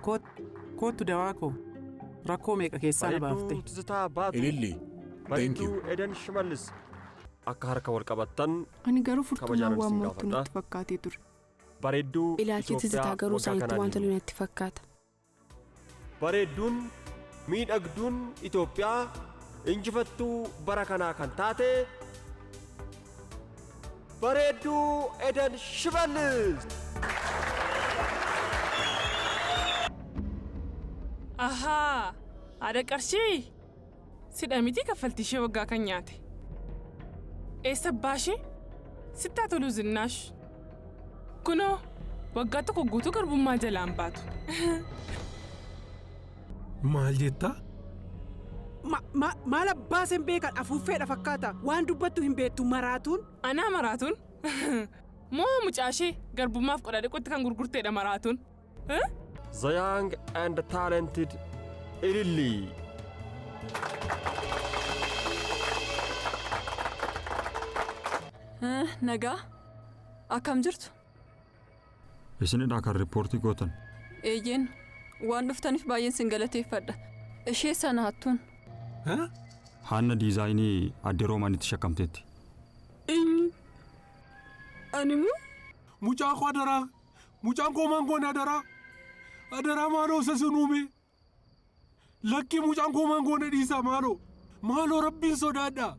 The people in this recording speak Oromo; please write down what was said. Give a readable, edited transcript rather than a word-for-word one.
kootu dawaa koo rakkoo meeqa keessaa na baafte. Ililli. Thank you. Eden Shimallis. Akka harka wal qabattan. Ani garuu furtuunaan waan moottu natti fakkaatee ture. Bareedduu ilaalchi Tizitaa garuu isaanitti waan tolu natti fakkaata. Bareedduun miidhagduun Itoophiyaa injifattuu bara kanaa kan taate bareedduu Eden Shimallis. Ahaa, ada qarshii sidha miti kaffaltii ishee waggaa kan nyaate. Eessa baashee sittaa tolu Zinnaash. Kunoo waggaa tokko guutuu garbummaa jalaan baatu. Maal jettaa? Maal abbaa sen beekan afuuffeedha fakkaata waan dubbattu hin beektu maraatuun. Anaa maraatuun? Moo mucaashee garbummaaf qodaa dhiqotti kan gurgurteedha maraatuun? The young and talented Ililli. Nagaa akkam jirtu? Isinidha kan riippoortii gootan. Eeyyeen waan dhuftaniif baay'een sin galateeffadha. Ishee sana hattuun. Haanna diizaayinii addee Roomaanitti shakkamteetti. Animu? Mucaa koo adaraa. Mucaan koo mangoon adaraa. Adaraa maaloo sasunuume. Lakki mucaan koo mangoon dhiisaa maaloo. Maaloo rabbiin sodaadha.